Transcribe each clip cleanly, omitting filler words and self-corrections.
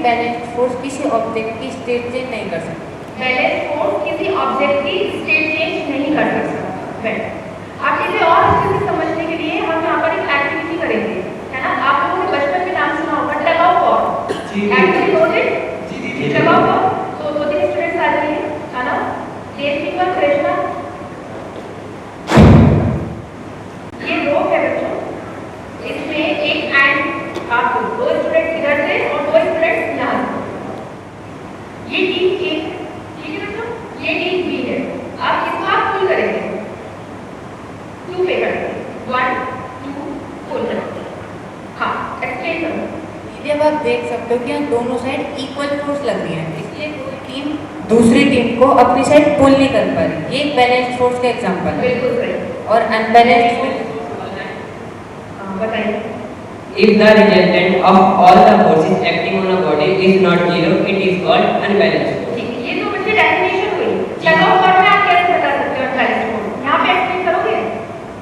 Balance force किसी object की state change नहीं कर सकती। बैलेंस फोर्स किसी ऑब्जेक्ट की स्टेट चेंज नहीं कर सकता। वेल, आप इसे और अच्छे से समझने के लिए हम यहाँ पर एक एक्टिविटी करेंगे, है ना। आप लोगों ने बचपन में नाम सुना होगा tug of war. Actually noted tug of war. तो 2-3 स्टूडेंट्स आ जाइए, है ना। देवसिंह, कृष्णा, ये रोप है बच्चों, इसमें एक एंड आप 2 स्टूडेंट्स इधर से और 2 स्टूडेंट्स यहाँ से। ये टीम ए, ठीक है बच्चों, ये टीम बी है। आप इसको आप पुल करेंगे, 2 पे करेंगे, 1 2 पुल करेंगे। हाँ, एक्सप्लेन करो। दीदी अब आप देख सकते हो कि यहाँ दोनों साइड इक्वल फोर्स लग रही है, इसलिए कोई टीम दूसरी टीम को अपनी साइड पुल नहीं कर पा रही। ये एक बैलेंस फोर्स का एग्जांपल है। बिल्कुल सही। और अनबैलेंस्ड फोर्स, बताइए। If the resultant of all the forces acting on a body is not zero, it is called unbalanced force. ठीक है, ये तो बच्चे डेफिनेशन हुई। टग ऑफ वॉर में आप कैसे बता सकते हो अनबैलेंस्ड फोर्स? यहाँ पे एक्सप्लेन करोगे?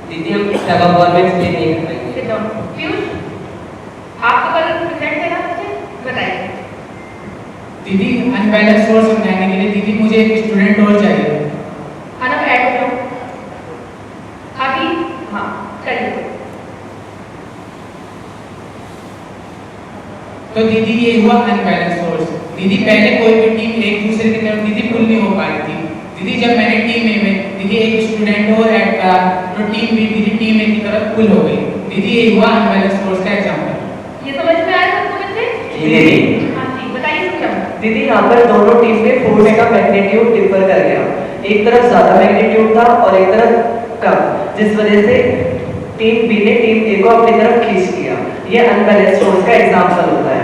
दीदी हम टग ऑफ वॉर में एक्सप्लेन नहीं कर पाएंगे। Sit down. पीयूष, आपको कल प्रेजेंट देना बच्चे, बताइए। दीदी अनबैलेंस फोर्स समझाने के लिए दीदी मुझे एक स्टूडेंट और चाहिए। अनब ऐड हो जाओ अभी। हाँ, चलिए। तो दीदी ये हुआ अनबैलेंस फोर्स। दीदी पहले कोई भी टीम एक दूसरे की तरफ दीदी पुल नहीं हो पाई थी। दीदी जब मैंने टीम ए में दीदी एक स्टूडेंट और ऐड करा तो टीम बी दीदी टीम ए की तरफ पुल हो गई। दीदी ये हुआ अनबैलेंस फोर्स का एग्जांपल। ये समझ में आया सबको बच्चे? जी दीदी। हाँ जी, बताइए समझाओ। दीदी यहाँ पर दोनों टीम में फोर्स का मैग्नीट्यूड डिफर कर गया। एक तरफ ज्यादा मैग्नीट्यूड था और एक तरफ कम, जिस वजह से टीम बी ने टीम ए को अपनी तरफ खींच लिया। ये अनबैलेंस फोर्स का एग्जांपल होता है।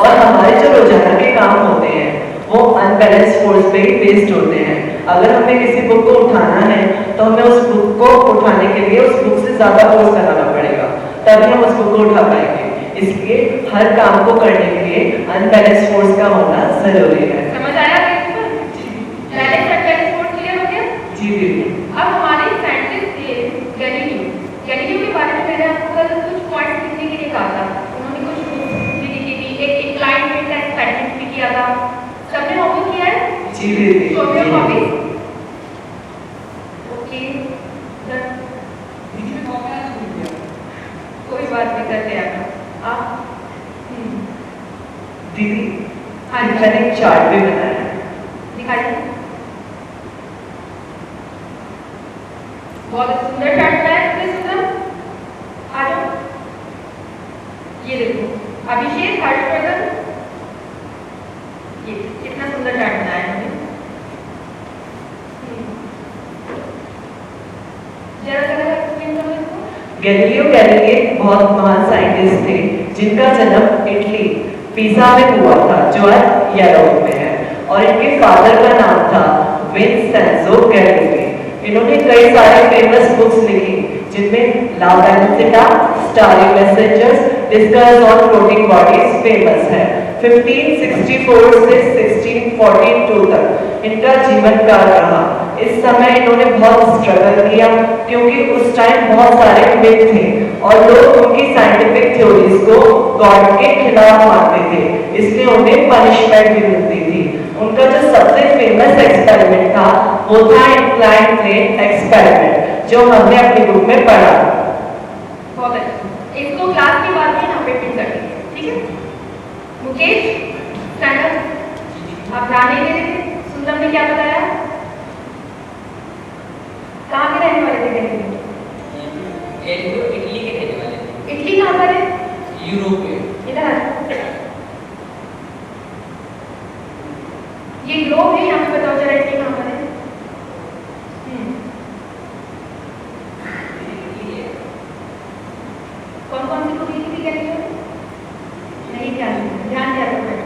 और हमारे जो रोजाना के काम होते हैं वो अनबैलेंस फोर्स पे ही बेस्ड होते हैं। अगर हमें किसी बुक को उठाना है तो हमें उस बुक को उठाने के लिए उस बुक से ज्यादा फोर्स लगाना पड़ेगा, तभी हम उस बुक को उठा पाएंगे। इसलिए हर काम को करने के लिए अनबैलेंस फोर्स का होना जरूरी है। समझ आया principle? Balance unbalance force clear हो गया? जी दीदी। अब हमारे साइंटिस्ट थे गैलीलियो के बारे में मैंने आपको कल कुछ पॉइंट्स लिखने के लिए कहा था। उन्होंने कुछ भी लिखी थी, एक इंक्लाइनमेंट का एक्सपेरिमेंट भी किया था। सबने होमवर्क किया है? जी दीदी। छोटे कॉपी। ओके, कोई बात नहीं, करते हैं आप। दीदी हाँ जी, मैंने एक चार्ट भी बनाया है, दिखाइए। बहुत सुंदर चार्ट बनाया है, सुंदर। आ जाओ, ये देखो, अभिषेक, हर्षवर्धन, ये कितना सुंदर चार्ट बनाया है हमने। जरा जरा एक्सप्लेन करो इसको। गैलीलियो गैलीली एक बहुत महान साइंटिस्ट थे जिनका जन्म इटली पिसा में हुआ था, जो आज यूरोप में है। और इनके फादर का नाम था विंसेंजो गैलीली। इन्होंने कई सारे फेमस बुक्स लिखी जिनमें La Bilancetta, starry messengers, discuss on floating bodies famous है। 1564 से 1642 तक इनका जीवन काल रहा। इस समय इन्होंने बहुत स्ट्रगल किया क्योंकि उस टाइम बहुत सारे मिथ थे और लोग उनकी साइंटिफिक थ्योरीज को गॉड के खिलाफ मानते थे, इसलिए उन्हें पनिशमेंट भी मिलती थी। उनका जो सबसे फेमस एक्सपेरिमेंट था वो था इंक्लाइंड प्लेन एक्सपेरिमेंट, जो हमने अपनी बुक में पढ़ा। बहुत अच्छा, इसको क्लास के बाद में यहाँ पे पिन कर देंगे, ठीक है। Mukesh, stand up. आप ध्यान नहीं दे रहे थे? सुंदर ने क्या बताया? कहाँ के रहने वाले थे गैलीलियो? इटली के रहने वाले थे। इटली कहाँ पर है? यूरोप में। इधर आ जाओ। ये ग्लोब है, यहाँ पे बताओ जरा इटली कहाँ पर है? कौन कौन सी बुक लिखी थी गैलीलियो ने? नहीं, ध्यान दिया करो।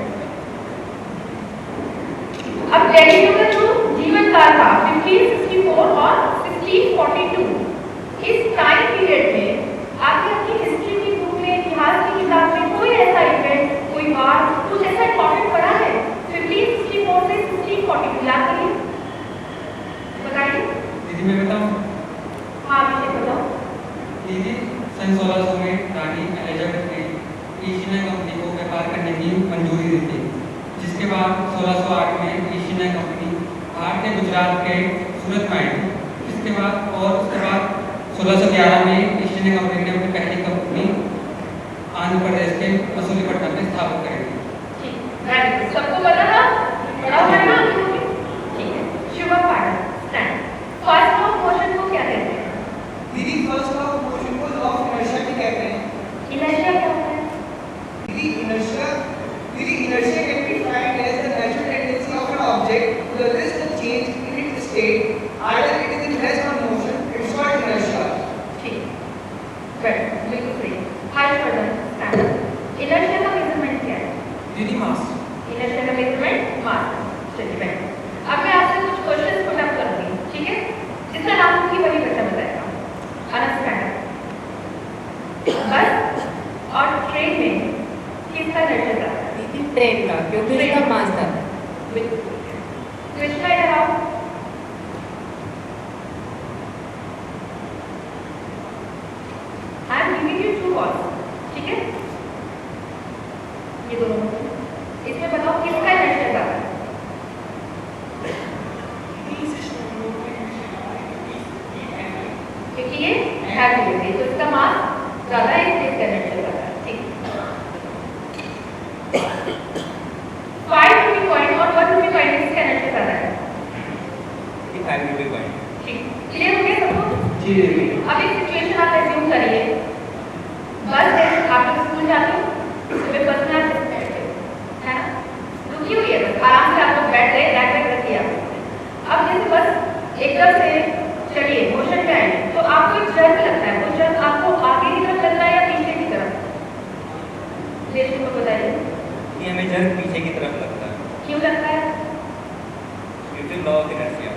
अब गैलीलियो का जो जीवन काल था 1564 और 1642, इस टाइम पीरियड में आपने अपनी हिस्ट्री की बुक में, इतिहास की किताब में कोई ऐसा इवेंट, कोई वार, कुछ ऐसा इंपॉर्टेंट पढ़ा है 1564 से 1642? याद करिए, बताइए। दीदी मैं बताऊं? हाँ, मुझे बताओ। दीदी सन 1600 में रानी एलिजाबेथ ने ईस्ट इंडिया कंपनी को व्यापार करने की मंजूरी दी थी, जिसके बाद 1608 में ईस्ट इंडिया कंपनी बाहर के गुजरात के सूरत में आई थी। उसके बाद 1611 में ईस्ट इंडिया कंपनी ने अपनी पहली कंपनी आंध्र प्रदेश के मसूलीपट्टनम में स्थापित करी थी। ठीक, वेरी गुड। सबको पता था? पढ़ा हुआ है ना? ठीक है। Shubham Pathak, stand. First law of motion को क्या कहते हैं? दीदी फर्स्ट लॉ ऑफ मोशन को लॉ ऑफ इनर्शिया भी कहते हैं। इनर्शिया क्या होता है? दीदी inertia can be defined as the natural tendency of an object to resist a change in its state, either it is in rest or motion. It's called inertia. ठीक, good, बिल्कुल सही। हर्षवर्धन, स्टैंड। इनर्शिया का measurement क्या है? दीदी मास। Inertia का measurement मास। चलिए बैठ। अब मैं आपसे कुछ क्वेश्चंस पुट अप करूंगी, ठीक है? जिसका नाम की वही बच्चा बताएगा। अंडरस्टैंड? बस और ट्रेन में किसका इनर्शिया ज्यादा है? दीदी ट्रेन का, क्योंकि इसका मास था। बिल्कुल। कृष्णा इधर आओ। I am giving you two words, ठीक है? ये दोनों इसमें बताओ किसका इनर्शिया ज्यादा है? क्योंकि ये हैवी है तो इसका मास ज्यादा है इसलिए इसका इनर्शिया ज्यादा है। ठीक। 5 रुपये कॉइन और 1 रुपये कॉइन इसका इनर्शिया ज्यादा है। 5 रुपये कॉइन। ठीक, क्लियर हो गया सबको? जी दीदी। अब एक सिचुएशन आप एज्यूम करिए, बस है, आप लोग स्कूल जाते हो, सुबह बस में आप बैठे हो, है ना? रुकी हुई है बस, आराम से आप लोग बैठ गए, बैग रखिए आप। अब जैसे बस एकदम से चलिए मोशन में आए तो आपको एक जर्क लगता है, वो जर्क आपको आगे की तरफ लगता है या पीछे की तरफ? लेकिन को बताइए। ये हमें जर्क पीछे की तरफ लगता है। क्यों लगता है? क्योंकि law of inertia.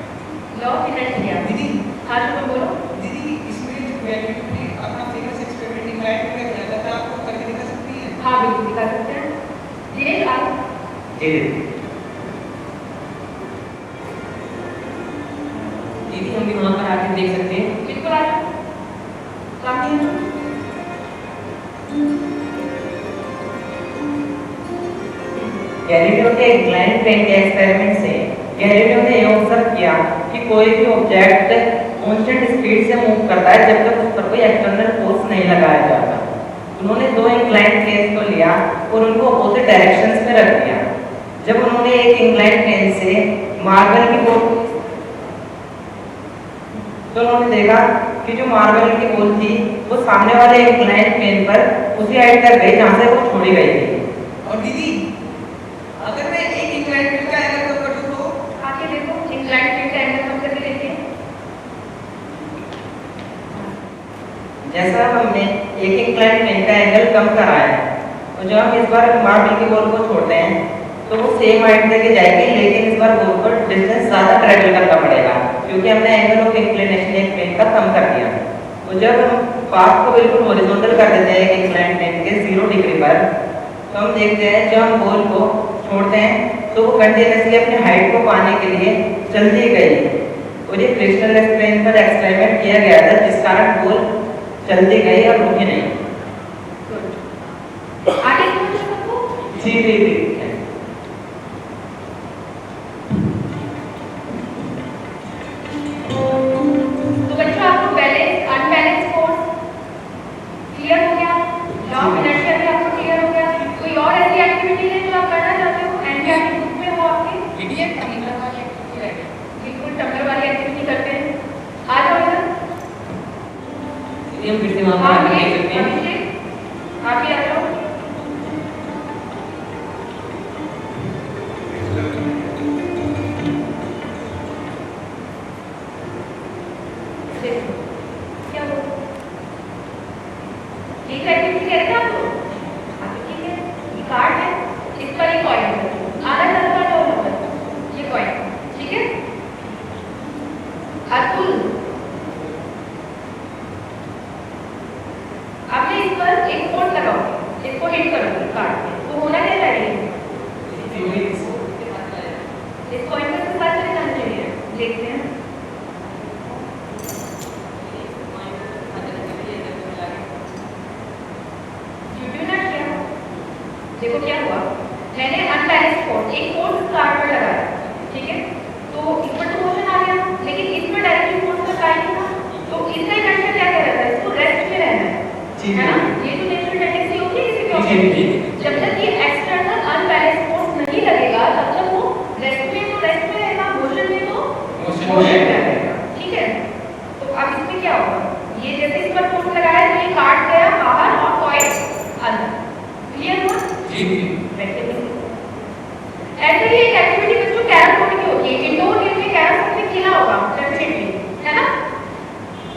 Law of inertia. दीदी हाँ शुभम बोलो। दीदी इसमें जो गैलीलियो ने अपना फेमस एक्सपेरिमेंट इंग्लैंड में किया था, आपको करके दिखा सकती हैं? हाँ बिल्कुल दिखा सकते हैं। दिनेश आप। जी दीदी। दीदी हम भी वहाँ पर आके देख सकते हैं? बिल्कुल आ जाओ। काफी है। गैलीलियो के इंक्लाइंड प्लेन के एक्सपेरिमेंट से गैलीलियो ने यह ऑब्जर्व किया कि कोई भी ऑब्जेक्ट कांस्टेंट स्पीड से मूव करता है जब तक उस पर कोई एक्सटर्नल फोर्स नहीं लगाया जाता। उन्होंने दो इंक्लाइंड प्लेन्स को लिया और उनको अपोजिट डायरेक्शंस में रख दिया। जब उन्होंने एक इंक्लाइंड प्लेन से मार्बल की बॉल तो उन्होंने देखा कि जो मार्बल की बॉल थी वो सामने वाले इंक्लाइंड प्लेन पर उसी हाइट तक गई जहां से वो छोड़ी गई थी। और दीदी अगर मैं एक इंक्लाइंड प्लेन का एंगल कम कर दूं तो आगे देखो इंक्लाइंड प्लेन का एंगल कम करके देखिए। जैसा हमने एक इंक्लाइंड प्लेन का एंगल कम करा है तो जब हम इस बार मार्बल की बॉल को छोड़ते हैं तो वो सेम हाइट तक ही जाएगी, लेकिन इस बार बॉल को डिस्टेंस ज़्यादा ट्रैवल करना पड़ेगा क्योंकि हमने एंगल ऑफ इंक्लिनेशन एक प्लेन का कम कर दिया। तो जब हम पाथ को बिल्कुल हॉरिजॉन्टल कर देते हैं एक इंक्लाइंड प्लेन के 0 डिग्री पर तो हम देखते हैं जब हम बॉल को छोड़ते हैं तो वो कंटिन्यूसली अपनी हाइट को पाने के लिए चलती गई और ये क्रिस्टल प्लेन पर एक्सपेरिमेंट किया गया था जिस कारण बॉल चलती गई और रुकी नहीं। आगे पूछो सबको। जी दीदी। तो बच्चों आपको बैलेंस अनबैलेंस फोर्स क्लियर हो गया, लॉ ऑफ इनर्शिया भी आपको क्लियर हो गया। कोई और ऐसी एक्टिविटी है जो आप करना चाहते हो एनसीईआरटी बुक में हो आपके? ये टम्बलर वाली एक्टिविटी है। बिल्कुल टम्बलर वाली एक्टिविटी करते हैं। आ जाओ इधर। हम फिर से वहाँ पर आके देख सकते हैं? अभिषेक आगे आ जाओ। देखो क्या हो ठीक है, एक्टिविटी कह रहे थे आप लोग? हाँ तो ठीक है, ये कार्ड है, इस पर ये कॉइन है, आधा नंबर 9 नंबर ये कॉइन, ठीक है? अतुल आपने इस पर एक कोड लगाओ, क्वेश्चन क्वेश्चन में में आएगा, ठीक है। तो अब इसमें क्या होगा, ये जैसे इस पर फोर्स लगाया तो ये काट गया बाहर और कॉइल अंदर, क्लियर हुआ? जी जी। ऐसे ही एक एक्टिविटी बच्चों कैरम बोर्ड की होती है, इंडोर गेम में कैरम सबने खेला होगा डेफिनेटली, है ना?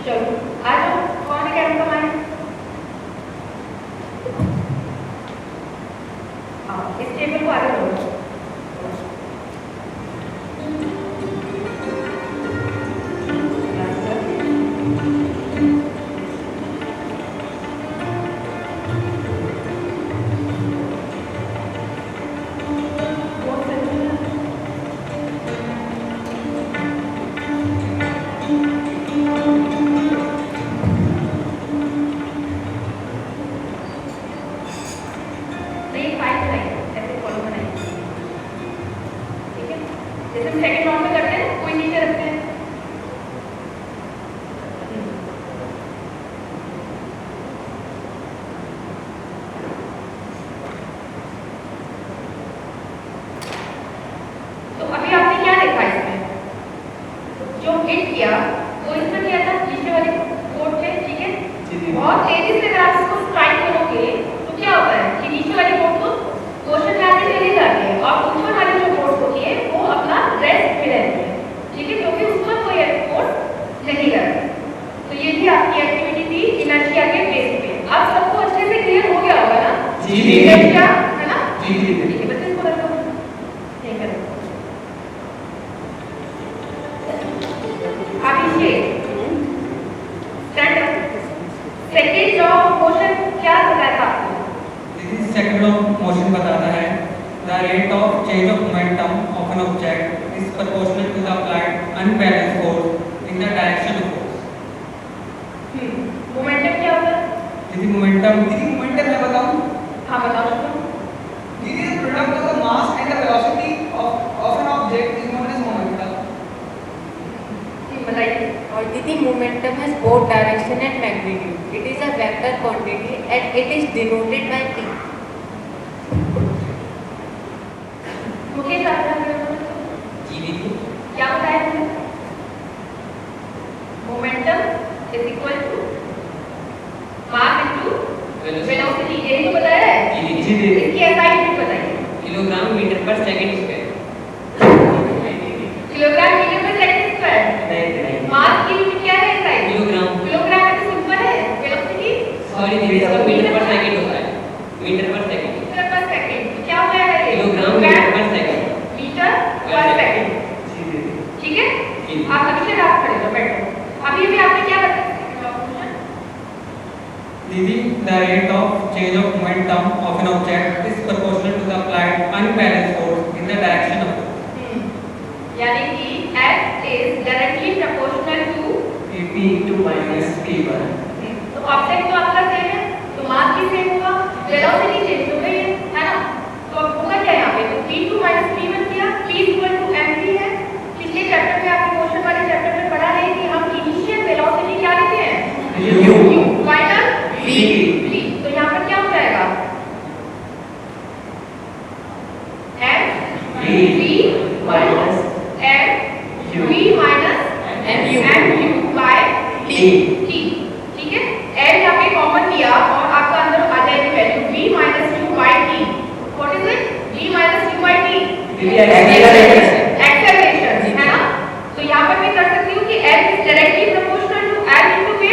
चलो आ जाओ, कौन है कैरम का माइक? हाँ, इस टेबल को आगे लो। सेकंड राउंड में करते हैं, कोई नीचे रखते हैं। तो अभी आपने क्या देखा इसमें, जो हिट किया वो इसमें क्या था, नीचे वाली कोड थे, ठीक है। बहुत तेजी से अगर आप इसको स्ट्राइक करोगे तो क्या होता है कि नीचे वाली कोड को क्वेश्चन में आगे चली जाती है और ऊपर वाली जो कोड होती है वो अपना रेस्ट में रहती है, ठीक है, क्योंकि उस पर कोई कोड नहीं करता। तो ये भी आपकी एक्टिविटी थी इनर्शिया के बेस पे। अब सबको अच्छे से क्लियर हो गया होगा ना? जी जी। इनर्शिया है ना? जी जी। ठीक है, बच्चे इसको रखो, नहीं करो। Abhishek stand up. Second law of motion क्या बताया था आपको? सेकंड लॉ ऑफ मोशन बताता है the rate of change of momentum of an object is proportional to the applied unbalance force in the direction of force. Momentum क्या होता है? यदि मोमेंटम मोमेंटम मैं बताऊं? हाँ बताओ। This is the product of the mass and the velocity of an object is known as momentum. बताइए। और दीदी momentum has both direction and magnitude, it is a vector quantity and it is denoted by p। Mukesh आप जी दीदी। क्या बताया तुमने? Momentum is equal to mass into velocity, यही तो बताया है। जी दीदी। इसकी एसआई यूनिट बताइए। Kilogram metre per second square. Kilogram metre per second square. नहीं। मास की यूनिट क्या है एसआई? किलोग्राम। किलोग्राम में तो सिंपल है, वेलोसिटी सॉरी दीदी, इसका मीटर पर सेकंड होता है, metre per second. Metre per second, तो क्या हो जाएगा ये? Kilogram metre per second. Metre per second, जी दीदी। ठीक है। जी। आप अभी से आप खड़े हो, बैठो। अभी अभी आपने क्या बताया? दीदी the rate of change of momentum of an object is proportional to the applied unbalance force in the direction of force. यानी कि F is directly proportional to P2 minus P1। तो ऑब्जेक्ट तो आपका सेम है, तो मास भी same होगा, velocity change हो गई है ना? तो अब होगा क्या यहाँ पे? तो P2 minus P1 किया, P equal to mv है। पिछले चैप्टर में आपने मोशन वाले चैप्टर में पढ़ा है कि हम इनिशियल वेलोसिटी क्या लेते हैं? u minus v। तो यहाँ पर क्या हो जाएगा? m v minus m v minus mu by t, ठीक है। l यहाँ पे कॉमन लिया और आपका अंदर आ जाएगी value v minus u by t। What is it? v minus u by t acceleration, है ना? तो यहाँ पर मैं कर सकती हूँ कि l is directly proportional to l into v,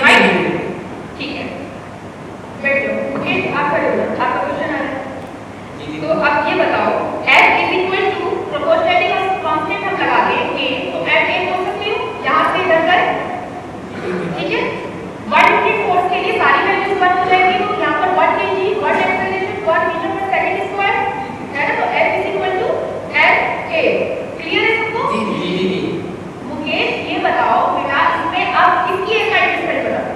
right? ठीक है, बैठ जाओ। मुकेश आप खड़े हो, आपका क्वेश्चन आ रहा है। तो अब ये बताओ, f is equal to proportionality का कांस्टेंट हम लगा दें a, तो f a बोल सकती हूँ, यहाँ से इधर तक, ठीक है। 1 यूनिट फोर्स के लिए सारी वैल्यूज 1 हो जाएगी, तो यहाँ पर 1 kg, 1 acceleration, 1 metre per second square, है ना? तो f is equal to f a। Clear है सबको? जी दीदी। मुकेश ये बताओ बेटा, इसमें अब इसकी एसआई यूनिट बताओ।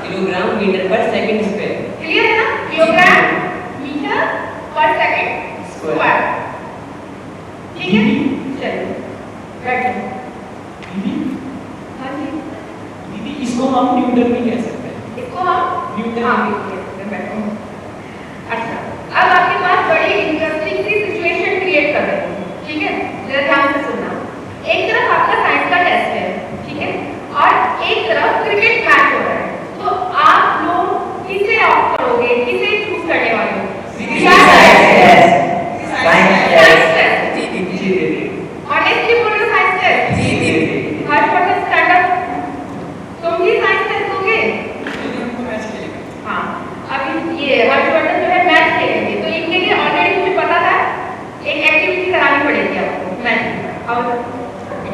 Kilogram metre per second square. Clear है ना? Kilogram metre per second square, ठीक है। चलिए बैठो। दीदी हाँ जी, दीदी इसको हम न्यूटन भी कह सकते हैं। इसको हम न्यूटन। हाँ भी कह सकते हैं, बैठो। अच्छा, अब आपके पास बड़ी इंटरेस्टिंग सी सिचुएशन क्रिएट कर रहे हैं, ठीक है। जरा ध्यान से सुनना। एक तरफ आपका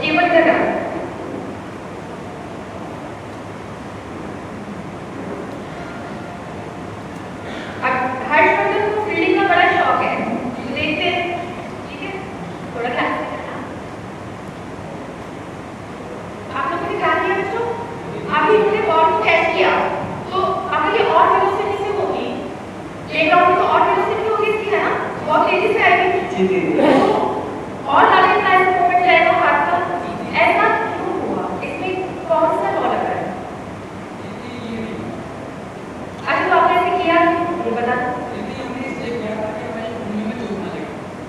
केवल का नाम अब हर्षवर्धन को फील्डिंग का बड़ा शौक है, तो देखते हैं, ठीक है, थोड़ा ध्यान से करना। आप लोगों ने ध्यान दिया बच्चों, अभी हमने बॉल को कैच किया, तो अगर ये और वेलोसिटी से होगी, प्लेग्राउंड में तो और वेलोसिटी होगी इसकी, है ना, बहुत तेजी से आएगी, जी दीदी। तो और ज्यादा इतना मूवमेंट जाएगा हाथ का, ऐसा क्यों हुआ? इसमें कौन सा लॉ लगा है? अच्छा तो आपने ऐसे किया ये बता,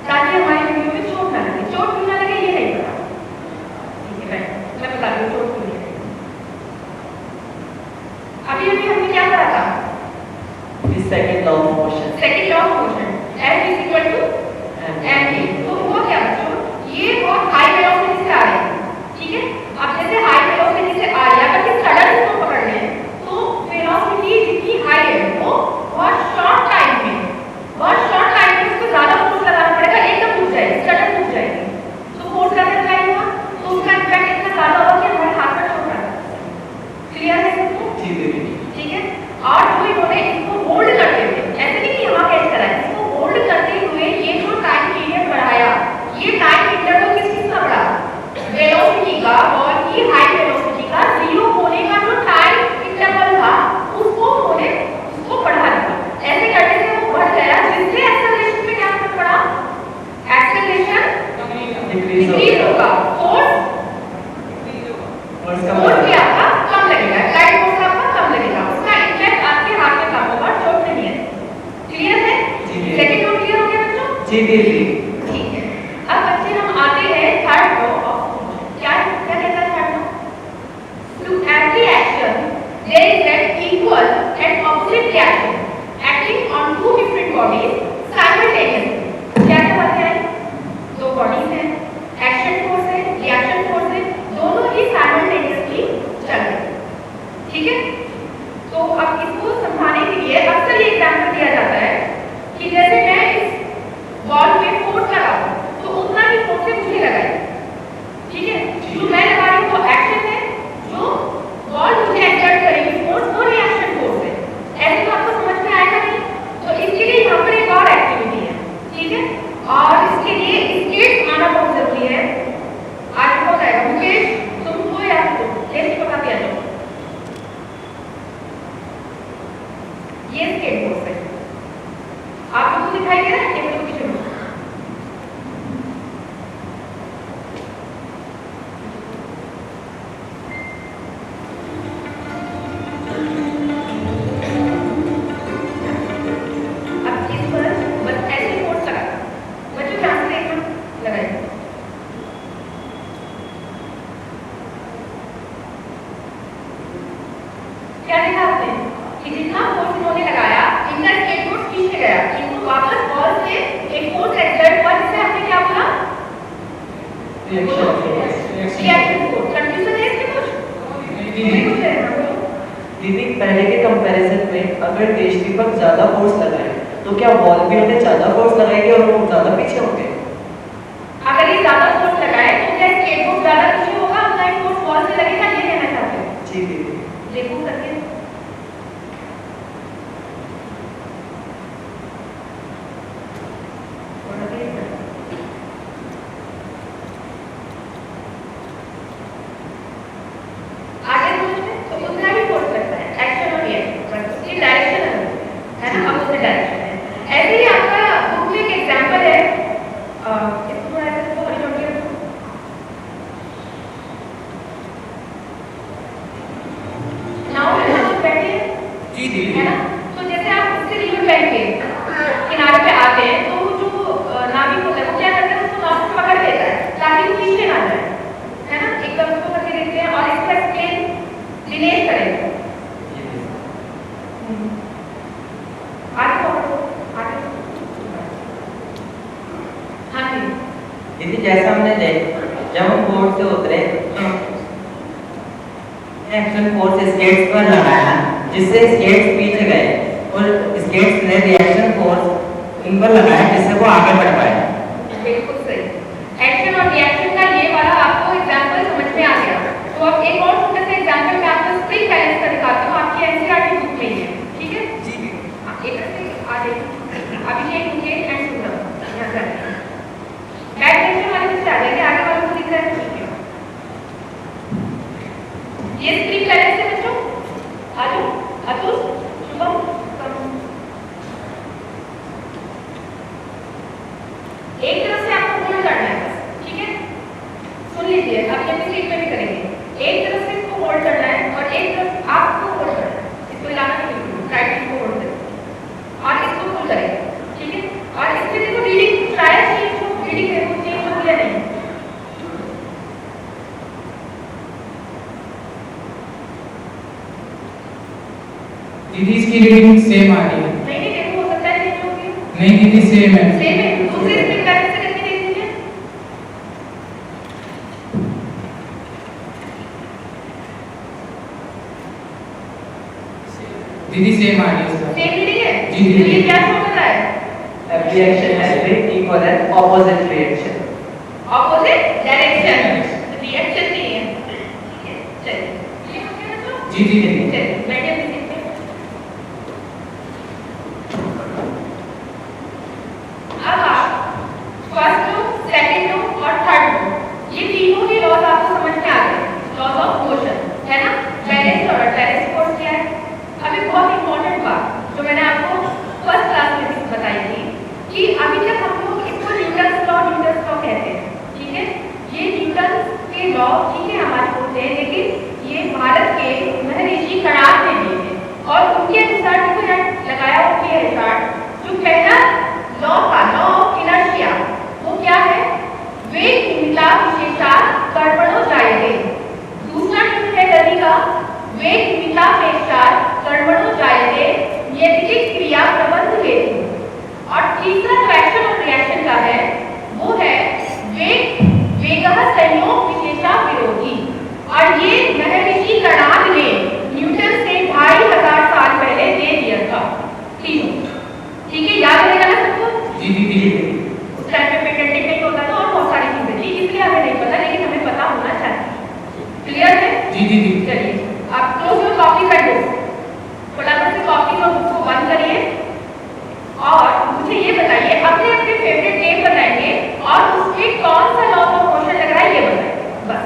ताकि हमारी वीडियो में चोट ना लगे। चोट क्यों ना लगे ये नहीं पता, ठीक है, मैं बता रही हूँ चोट क्यों नहीं लगे। अभी अभी हमने क्या करा था? Second law of motion. Second law of motion, F is equal to mv। तो हुआ क्या बच्चों, ये बहुत हाई वेलोसिटी से आ रही है, ठीक है। अब जैसे हाई वेलोसिटी से आ रही है, अगर ये सडन इसको पकड़ लें तो वेलोसिटी जितनी हाई है वो बहुत शॉर्ट टाइम में उसको ज्यादा फोर्स लगाना पड़ेगा, एकदम टूट जाएगी, सडन टूट जाएगी, तो फोर्स लगाना क्या होगा, तो उसका इम्पैक्ट इतना ज्यादा होगा कि हमारे हाथ पर चोट आ जाएगी। क्लियर है सबको? जी दीदी। ठीक है। और जो इन्होंने इसको होल्ड करते हुए, ऐसे नहीं कि यहाँ कैच करा है, इसको होल्ड करते हुए ये जो टाइम पीरियड बढ़ाया, ये टाइम इंटरवल किस चीज का बढ़ा? वेलोसिटी का, और ये हाई वेलोसिटी का जीरो होने का जो टाइम इंटरवल था उसको उन्होंने उसको बढ़ा दिया। ऐसे करने से वो बढ़ गया, जिससे एक्सेलरेशन में क्या फर्क पड़ा? एक्सेलरेशन डिक्रीज होगा, फोर्स भी आपका कम लगेगा, लाइट फोर्स आपका कम लगेगा, उसका इम्पैक्ट आपके हाथ में कम होगा, चोट नहीं है। क्लियर है? सेकंड लो क्लियर हो गया बच्चों? जी दीदी। ठीक है। अब बच्चे हम आते हैं थर्ड लॉ ऑफ मोशन। क्या क्या कहता है third law? To every action there is an equal and opposite reaction acting on two different bodies simultaneously. क्या क्या बातें आई? दो बॉडीज हैं, एक्शन फोर्स है, रिएक्शन फोर्स है, दोनों ही साइमल्टेनियसली चल रहे हैं, ठीक है। तो अब इसको समझाने के लिए अक्सर ये एग्जांपल दिया जाता है कि जैसे मैं इस बॉल पे फोर्स लगाऊं तो उतना ही फोर्स से मुझे लगाए, ठीक है। जो मैं लगा रही हूँ वो एक्शन है, जो बॉल मुझे एक्सर्ट करेगी फोर्स वो रिएक्शन फोर्स है। ऐसे तो आपको समझ में आएगा नहीं, तो इसके लिए यहाँ पर एक और एक्टिविटी है, ठीक है। और इसके लिए स्केट्स आना बहुत जरूरी है। आज हो जाएगा मुकेश, तुमको या लेफ्ट बता दिया जाओ, ये स्केट बोर्ड है, आप लोगों को दिखाई दे रहा है? टेबल के शुरू अब इस पर बस ऐसे फोर्स लगा, बच्चों ध्यान से एक मिनट लगाइए। क्या देखा आपने कि जितना फोर्स इन्होंने लगाया, इनका स्केटबोर्ड पीछे गया, इनको वापस बॉल से एक फोर्स एक्सर्ट हुआ, जिससे हमने क्या बोला? Reaction force. कंफ्यूजन है इसमें कुछ? नहीं कुछ है ना? दीदी पहले के कंपैरिजन में अगर देशदीपक ज्यादा फोर्स लगाए तो क्या बॉल भी उन्हें ज्यादा फोर्स लगाएगी और वो ज्यादा पीछे होंगे? अगर ये ज्यादा फोर्स लगाए तो क्या स्केटबोर्ड ज्यादा पीछे होगा, उतना ही फोर्स बॉल से लगेगा, ये कहना चाहते हैं? जी दीदी। देखो करके आगे तो उतना ही फोर्स लगता है, एक्शन और रिएक्शन, बस उसकी डायरेक्शन है ना, अपोजिट डायरेक्शन है। ऐसे ही आपका बुक में एक एग्जांपल है, इसको ऐसे तो हॉरिजॉन्टल नाउ हम बैठे जी दीदी। है ना, तो जैसे आप उससे रिवर बैंक के किनारे पे आते हैं तो वो जो नाविक होता है वो क्या करता है, उसको नाव से पकड़ लेता है ताकि वो पीछे ना जाए, है ना, एकदम उसको करके देखते हैं और इसका एक्सप्लेन दिनेश करेंगे। आगे पकड़ो, आगे। हाँ जी। दीदी जैसा हमने देखा, जब हम बोर्ड से उतरे तो एक्शन फोर्स स्केट्स पर लगाया, जिससे स्केट्स पीछे गए और स्केट्स ने रिएक्शन फोर्स इन पर लगाया, जिससे वो आगे बढ़ पाए। बिल्कुल सही। एक्शन और रिएक्शन का ये वाला आपको एग्जांपल लीजिए, आप ये स्टेज में भी करेंगे। एक तरफ से इसको होल्ड करना है और एक तरफ आपको होल्ड करना है, इसको हिलाना नहीं बिल्कुल, राइट हैंड को होल्ड करें और इसको पुल करें, ठीक है। और इसमें देखो रीडिंग ट्रायल चेंज हो, रीडिंग है वो चेंज हो या नहीं। दीदी इसकी रीडिंग सेम आ रही है। नहीं देखो, हो सकता है चेंज होगी। नहीं दीदी सेम है। सेम है, दूसरे स्प्रिंग बैलेंस से करके देख लीजिए। दीदी सेम आ रही है इसका। सेम रीडिंग है। जी, जी, जी। ये क्या शो कर रहा है? Every action has been equal and opposite reaction. Opposite direction, reaction नहीं है, ठीक है। चलिए ये हो गया ना तो? जी जी दीदी। चलिए बैठे अपनी सीट पे। अब आप फर्स्ट लो, सेकंड लो और थर्ड लो, ये तीनों ही लॉज आपको समझ में आ गए, लॉज ऑफ मोशन, है ना। बैलेंस और बैलेंस फोर्स क्या है। अब एक बहुत इंपॉर्टेंट बात जो मैंने आपको फर्स्ट क्लास में भी बताई थी कि अभी तक हम लोग इसको न्यूटन्स लॉ कहते हैं, ठीक है। ये न्यूटन के लॉ, ठीक है, हमारे होते हैं, लेकिन ये भारत के महर्षि कणाद ने दिए हैं और उनके अनुसार देखो यहाँ लगाया हुआ है चार्ट। जो पहला लॉ था, लॉ ऑफ इनर्शिया, वो क्या है? वेग निमित्ता विशेषात् कर्मणो जायते। दूसरा नियम है गति का, वेग निमित्ता विशेषात् कर्मणो जायते यद्यपि क्रिया प्रबंध हेतु। और तीसरा जो एक्शन और रिएक्शन का है वो है वेग वेगः संयोग विशेषा विरोधी। और ये महर्षि कणाद ने न्यूटन से 2500 साल पहले दे दिया था तीनों, ठीक है। याद रहेगा ना सबको? जी दीदी। उस टाइम पे पेटेंटिंग नहीं होता था और बहुत सारी चीजें थी, इसलिए हमें नहीं पता, लेकिन हमें पता होना चाहिए। क्लियर है? जी दीदी। चलिए आप क्लोज योर कॉपी कर दो, फटाफट से कॉपी और बुक को बंद करिए और मुझे ये बताइए अपने अपने फेवरेट गेम बताएंगे और उसमें कौन सा लॉ ऑफ मोशन लग रहा है ये बताइए, बस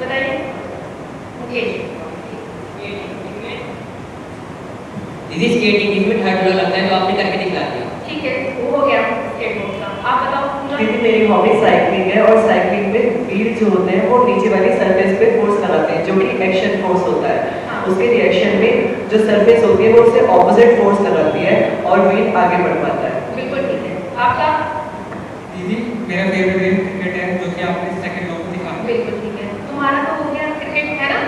बताइए। दीदी स्केटिंग इसमें थर्ड लॉ लगता है, तो आपने करके दिखला दिया। ठीक है, वो हो गया स्केटबोर्ड का। आप बताओ पूरा। दीदी मेरी हॉबी साइकिलिंग है और साइकिलिंग में व्हील जो होते हैं वो नीचे वाली सरफेस पे फोर्स लगाते हैं जो कि एक्शन फोर्स होता है। हाँ। उसके रिएक्शन में जो सरफेस होती है वो उससे ऑपोजिट फोर्स लगाती है और व्हील आगे बढ़ पाता है। बिल्कुल ठीक है। आपका? दीदी मेरा फेवरेट गेम क्रिकेट है, जो कि आपने सेकंड लॉ में दिखाया। बिल्कुल ठीक है। तुम्हारा तो हो गया क्रिकेट, है ना।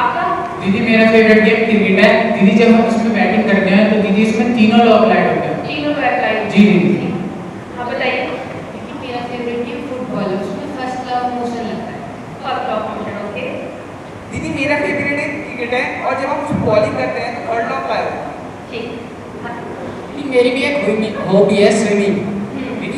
आपका? दीदी मेरा फेवरेट गेम क्रिकेट है। दीदी जब हम इसमें बैटिंग करते हैं तो दीदी इसमें तीनों लॉ अप्लाई होते हैं। तीनों लॉ अप्लाई। जी दीदी। हाँ बताइए। मेरा फेवरेट गेम फुटबॉल है, उसमें फर्स्ट लॉ ऑफ मोशन लगता है। First law of motion, okay. दीदी मेरा फेवरेट है क्रिकेट है और जब हम उसमें बॉलिंग करते हैं तो थर्ड लॉ अप्लाई होता है। ठीक। हाँ। मेरी भी एक हॉबी है स्विमिंग।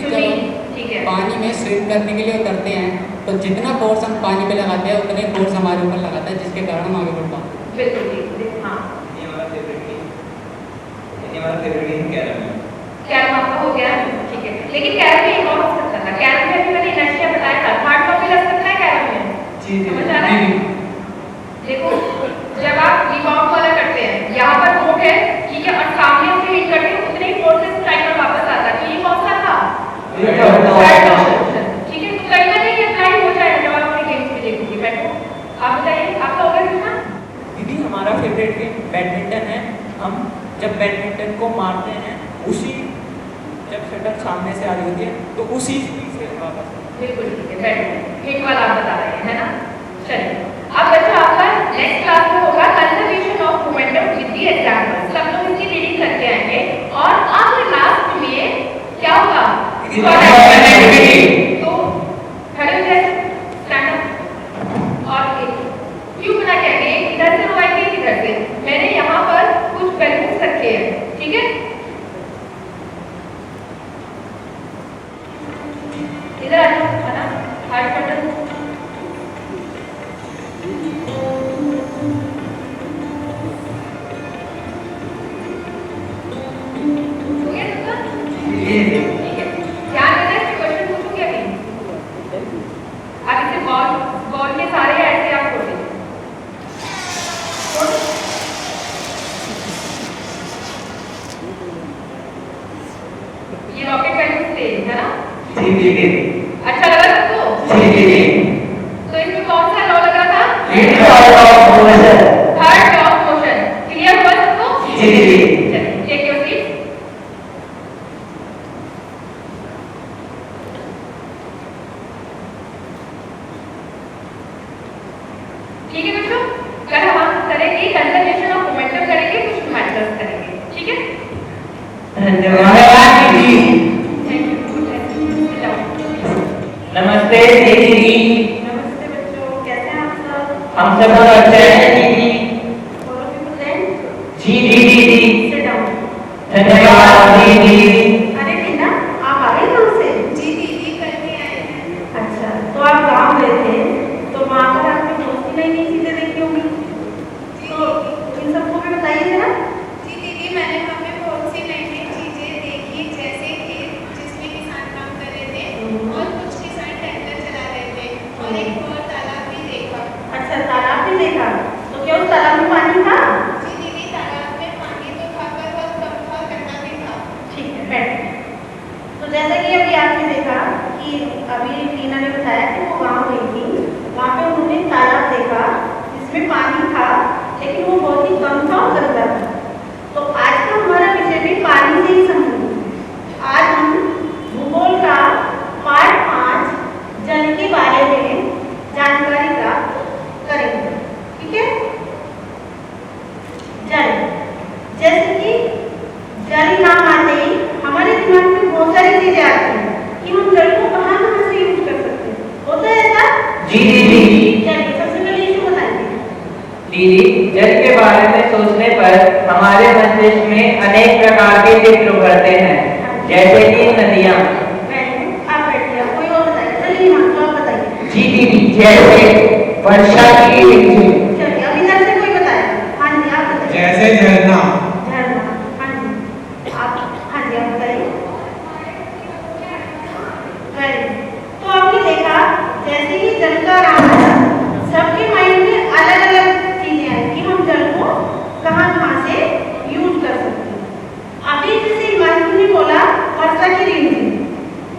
स्विमिंग, ठीक है। पानी में स्विम करने के लिए उतरते हैं तो जितना फोर्स हम पानी पे लगाते हैं उतने फोर्स हमारे ऊपर लगाता है, जिसके कारण हम आगे बढ़ पाते हैं। बिल्कुल ठीक। हाँ ये हमारा फेवरेट गेम कैरम है। कैरम आपका हो गया, ठीक है। लेकिन कैरम में एक और हो सकता था, कैरम में अभी मैंने इनर्शिया बताया था, थर्ड लॉ भी लग सकता है कैरम में। जी समझ आ रहा है? देखो जब आप रिबाउंड वाला करते हैं, यहाँ पर नोट है, ठीक है, और सामने से हिट करते हैं उतने ही फोर्स से स्ट्राइकर वापस आता है। तो ये कौन सा था? थर्ड लॉ ऑफ मोशन, ठीक है। तो कई बार ये अप्लाई हो जाएगा जब आप अपने गेम्स में देखोगे। बैठो, आप बताइए आपका हो गया कितना? दीदी हमारा फेवरेट गेम बैडमिंटन है। हम जब बैडमिंटन को मारते हैं उसी जब शटल सामने से आ रही होती है तो उसी स्पीड से वापस। बिल्कुल ठीक है, बैडमिंटन हिट वाला आप बता रहे हैं, है ना। चलिए अब बच्चों आपका नेक्स्ट क्लास में होगा conservation of momentum with the example. सब लोग इसकी रीडिंग करके आएंगे और अब लास्ट में क्या होगा? तो खड़े हो जाइए, स्टैंड अप और क्यों बना क्या है, इधर से लगाएंगे इधर से। मैंने यहाँ पर कुछ बैलून्स रखे हैं, ठीक है। इधर आ जाओ, है ना, हार्ट बटन। हो गया सबका? ठीक है, ध्यान देना ठीक है बच्चों, कल हम करेंगे कंजर्वेशन ऑफ मोमेंटम, करेंगे कुछ मैथड्स करेंगे, ठीक है? धन्यवाद दीदी। Thank you. नमस्ते दीदी। नमस्ते बच्चों, कैसे हैं आप सब? हम सब बहुत अच्छे हैं दीदी। All of you present? जी दीदी। Sit down. धन्यवाद दीदी। अरे टीना, आप आ गए गाँव से? जी दीदी, कल भी आए हैं। अच्छा, तो आप गाँव गए थे, तो वहाँ पर आपने बहुत सी नई चीजें देखी होंगी, तो इन सबको भी बताइए जरा। जी दीदी, मैंने वहाँ पे बहुत सी नई नई चीज़ें देखी, जैसे खेत जिसमें किसान काम कर रहे थे और कुछ किसान ट्रैक्टर चला रहे थे और एक और तालाब भी देखा। अच्छा, तालाब भी देखा, तो क्या उस तालाब में पानी था? जी दीदी, तालाब में पानी तो था पर बहुत कम था, गंदा भी था। ठीक है, बैठ। तो जैसा कि अभी आपने देखा कि अभी टीना ने बताया कि वो गाँव गई थी, वहाँ पे उन्होंने तालाब देखा जिसमें पानी था, लेकिन वो बहुत ही कम था और गंदा था। तो आज का हमारा विषय भी पानी से ही संबंधित। आज हम भूगोल का पार्ट 5 जल के बारे में जानकारी प्राप्त करेंगे, ठीक है? जल, जैसे कि जल नाम आते ही हमारे दिमाग में बहुत सारी चीजें आती हैं कि हम जल को कहाँ कहाँ से यूज कर सकते हैं, होता है ऐसा? जी दीदी। चलिए, सबसे पहले इशू बताइए। दीदी, जल के बारे में सोचने पर हमारे मस्तिष्क में अनेक प्रकार के चित्र उभरते हैं, जैसे कि नदियाँ। आप बैठिए, कोई और बताइए। चलिए हाँ, तो आप बताइए। जी दीदी, जैसे वर्षा की रिमझिम। चलिए, अब इधर से कोई बताएगा। हाँ जी, आप बताइए। जैसे झरना। झरना, हाँ जी, आप, हाँ जी, आप बताइए। तो आपने देखा जैसे ही जल का नाम है, सबके माइंड में अलग अलग चीजें आई कि हम जल को कहाँ कहाँ से यूज कर सकते हैं। अभी जैसे हिमांशु ने बोला वर्षा की रिमझिम,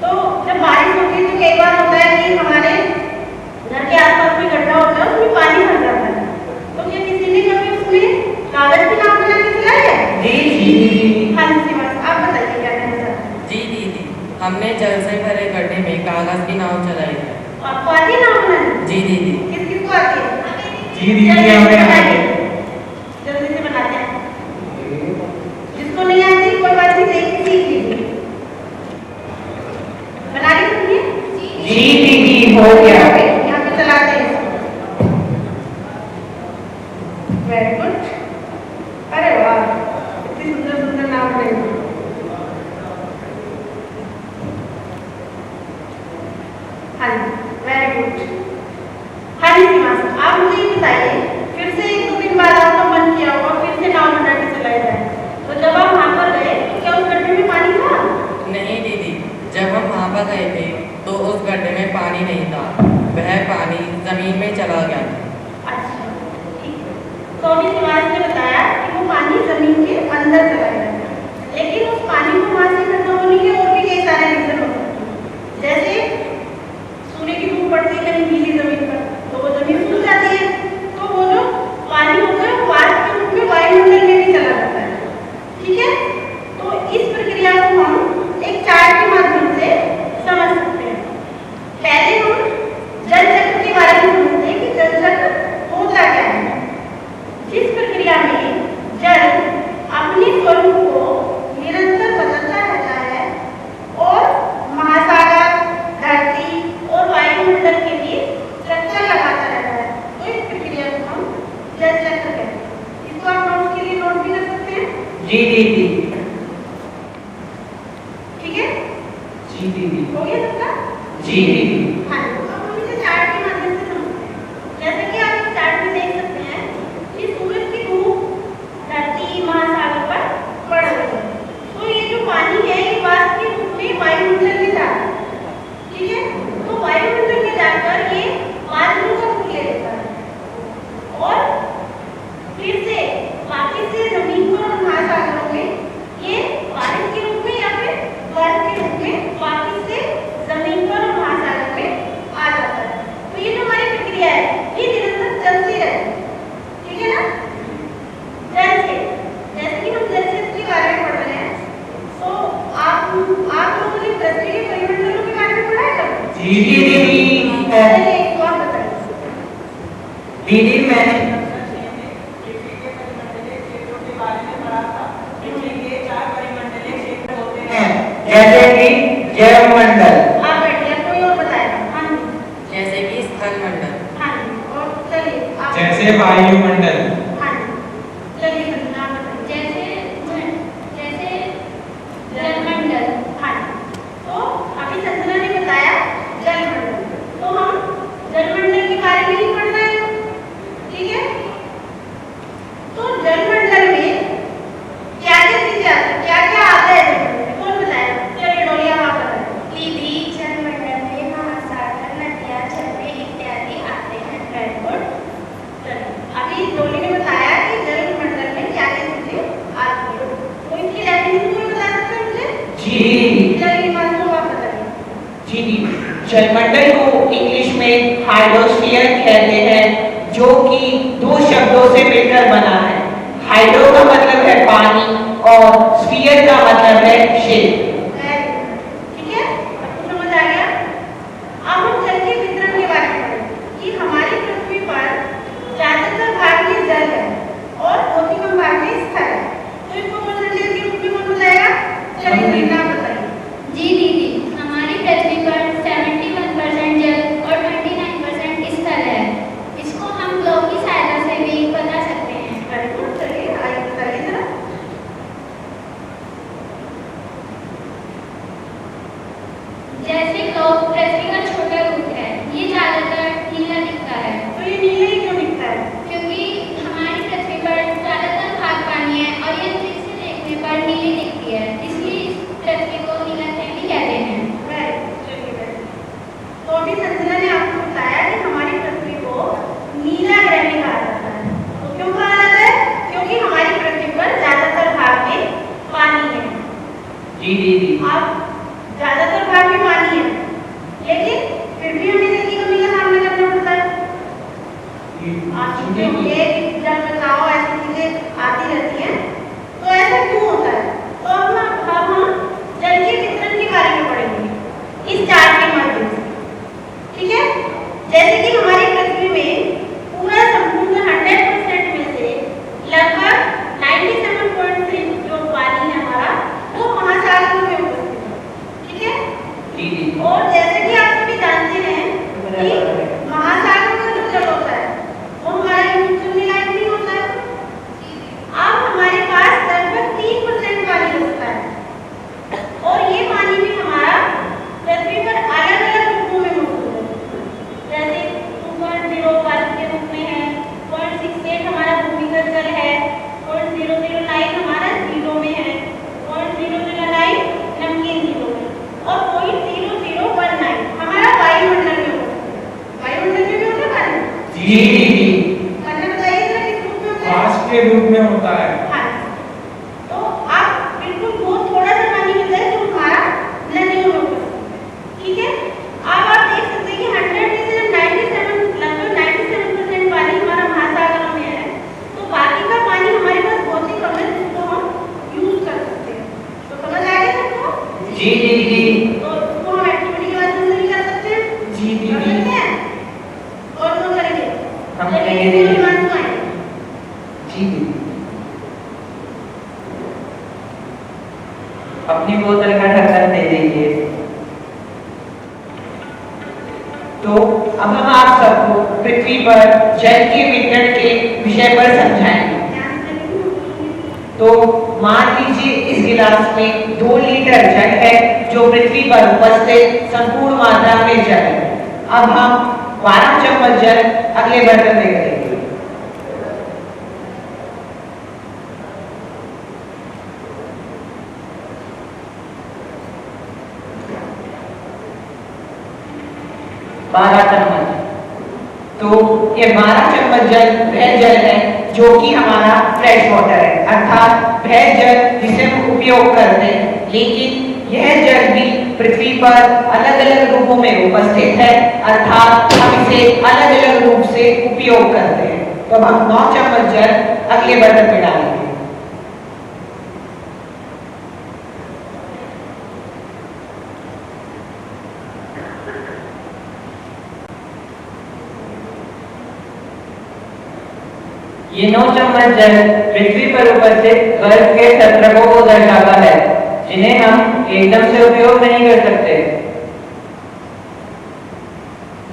तो जब बारिश होती है तो कई बार होता है कि हमारे घर के आसपास में गड्ढा होता है, उसमें पानी भर जाता है, तो क्या किसी ने कभी उसमें कागज की नाव बना के चलाया है? जी जी। हाँ जी, बस आप बताइए क्या कहना चाहते हैं। जी दीदी, हमने जल से भरे गड्ढे में कागज की नाव चलाई है। आपको आती है नाव बनानी? जी दीदी। किस किस को आती है? जी दीदी, जल्दी से हमें आती बताइए। है। जल्दी से बताते हैं। जिसको नहीं आती कोई बात नहीं, देख के सीख लीजिए। बना ली सुनिए। जी दीदी, हो गया। यहाँ पे चलाते हैं। Very good. अरे वाह, इतनी सुंदर सुंदर नाम बनाई। हाँ जी, वेरी गुड। हाँ जी हिमांशु, आप मुझे ये बताइए, फिर से 1-2 दिन बाद आपका मन किया होगा फिर से नाव बना के चलाया जाए, तो जब आप वहाँ पर गए तो क्या उस गड्ढे में पानी था? नहीं दीदी, जब हम वहाँ पर गए थे तो उस गड्ढे में पानी नहीं था, वह पानी जमीन में चला गया था। अच्छा, ठीक है। तो अभी शिवाज ने बताया कि वो पानी जमीन के अंदर चला गया था, लेकिन उस पानी को वहाँ से खत्म होने के और भी कई सारे रीजन हो सकते हैं। जैसे सूर्य की धूप पड़ती है कहीं गीली जमीन पर, तो वो जमीन सूख जाती है, तो वो जो पानी होता है वो वाष्प के रूप में वायुमंडल में भी चला जाता है, ठीक है? तो इस प्रक्रिया को हम एक चार्ट के माध्यम से समझ सकते हैं। पहले हम जल चक्र के बारे में समझते हैं कि जल चक्र होता क्या है। जिस प्रक्रिया में जल अपने स्वरूप को निरंतर बदलता रहता है और महासागर, धरती और वायुमंडल के बीच चक्कर लगाता रहता है, तो इस प्रक्रिया को हम जल चक्र कहते हैं। इसको आप नोट के लिए नोट भी कर सकते हैं। जी दीदी। ठीक है? जी दीदी। हो गया सबका? जी दीदी। हाँ, अब हम इसे चार्ट के माध्यम से समझते हैं। जैसे कि आप इस चार्ट में देख सकते हैं कि सूरज की धूप धरती महासागर पर पड़ रही है, तो ये जो पानी है ये वाष्प के रूप में वायुमंडल में जाता है, ठीक है? तो वायुमंडल में जाकर ये बादलों का रूप ले लेता है और फिर से वापस से जमीन पर और महासागरों में दीदी मैंने जैसे कि जैवमंडल। हाँ बेटिया, कोई और बताएगा? हाँ जी, जैसे कि स्थल मंडल। हाँ जी, और चलिए आप। जैसे वायुमंडल। हाँ जी, चलिए संजना आप बताइए। जैसे जलमंडल। हाँ जी, तो अभी संजना ने बताया जलमंडल, तो हम जलमंडल के बारे में ही पढ़ रहे हैं, ठीक है? तो जलमंडल में क्या क्या चीजें आती है, क्या क्या आता है जलमंडल में, कौन बताएगा? चलिए डोलिया आप बताएं। दीदी, जलमंडल में महासागर, नदियाँ, झरने इत्यादि आते हैं। Very good. चलिए, अभी डोली ने बताया कि जलमंडल में क्या क्या चीजें आती है, तो इसकी डेफिनेशन कोई बता सकते हैं मुझे? जी चलिए मानो आप बताइए। जी दीदी, जलमंडल को इंग्लिश में हाइड्रोस्फीयर कहते हैं, जो कि दो शब्दों से मिलकर बना है। हाइड्रो का मतलब है पानी और स्फीयर का मतलब है शेप। ठीक है, आपको समझ आ गया? अब हम जल के वितरण के बारे में पढ़ेंगे कि हमारी पृथ्वी पर ज्यादातर भाग में जल है और बहुत ही कम भाग में स्थल है, तो इसको परसेंटेज के रूप में कौन बताएगा? चलिए संजना बताइए। जी दीदी, हमारी पृथ्वी पर 71% जल और 29% स्थल है। इसको हम ग्लोब की सहायता से भी बता सकते हैं। वेरी गुड, चलिए आइए बताइए जरा। जैसे ग्लोब पृथ्वी का छोटा रूप है, ये ज्यादातर नीला दिखता है। तो ये नीले ही क्यों दिखता है? क्योंकि हमारी पृथ्वी पर ज्यादातर भाग पानी है और ये ठीक से देखने पर नीली दिखती है, इसलिए इस पृथ्वी को नीलकंठ भी कहते हैं। वेरी गुड, चलिए वेरी गुड। तो अभी संजना ने आपको बताया कि हमारी पृथ्वी को नीला ग्रह भी कहा जाता है। तो क्यों कहा जाता है? क्योंकि हमारी पृथ्वी पर ज्यादातर भाग में पानी है। जी दीदी। अब ज्यादातर भाग में पानी है, लेकिन फिर भी हमें जल की कमी का सामना करना पड़ता है। आप सुनते होंगे कि जल बचाओ ऐसी चीजें आती रहती हैं, तो ऐसा क्यों होता है? तो अब हम जल के वितरण के बारे में पढ़ेंगे इस चार्ट के माध्यम से, ठीक है? जैसे कि हमारी पृथ्वी में पूरा संपूर्ण 100% में से लगभग 97.6 जो पानी है हमारा, वो महासागरों में उपस्थित है, ठीक है? जी दीदी। और जैसे कि आप सभी जानते हैं कि महासागरों का जो जल होता है वो हमारा यूज करने लायक नहीं होता है। अब हमारे पास लगभग 3% पानी बचता है और ये पानी भी हमारा पृथ्वी पर अलग-अलग रूपों में मौजूद है। जैसे 2.01 के रूप में है, 0.68 हमारा भूमिगत जल है, 0.009 हमारा झीलों में है, 0.009 नमकीन झीलों में और 0.0019 हमारा वायुमंडल में होता है। वायुमंडल में भी होता है पानी? जी दीदी। मतलब बताइए जरा किस रूप में होता है? वाष्प के रूप में होता है। हाँ, तो आप बिल्कुल बहुत थोड़ा सा पानी मिलता है जो हमारा नदियों में होता है, ठीक है? अब आप देख सकते हैं कि 100 में से जब 97 लगभग 97% पानी हमारा महासागरों में है, तो बाकी का पानी हमारे पास बहुत ही कम है जिसको हम यूज कर सकते हैं। तो समझ आ गया सबको? जी दीदी। तो इसको हम एक्टिविटी के माध्यम से भी कर सकते हैं। जी कर दीदी। सकते हैं? और कौन करेंगे? हम चलिए, करेंगे इसको दीदी। मानू आएंगे। जी दीदी। अपनी बोतल का ढक्कन दे दीजिए। तो अब हम आप सबको पृथ्वी पर जल के वितरण के विषय पर समझाएंगे। तो मान लीजिए इस गिलास में 2 लीटर जल है जो पृथ्वी पर उपस्थित संपूर्ण मात्रा में जल है। अब हम 12 चम्मच जल अगले बर्तन में करेंगे। तो ये 12 चम्मच जल वह जल है जो कि हमारा फ्रेश वाटर है, अर्थात वह जल जिसे हम उपयोग करते हैं, लेकिन यह जल भी पृथ्वी पर अलग अलग रूपों में उपस्थित है, अर्थात हम इसे अलग अलग रूप से उपयोग करते हैं। तो अब हम 9 चम्मच जल अगले बर्तन में डालेंगे। ये 9 चम्मच जल पृथ्वी पर उपस्थित बर्फ के तत्वों को दर्शाता है, जिन्हें हम एकदम से उपयोग नहीं कर सकते।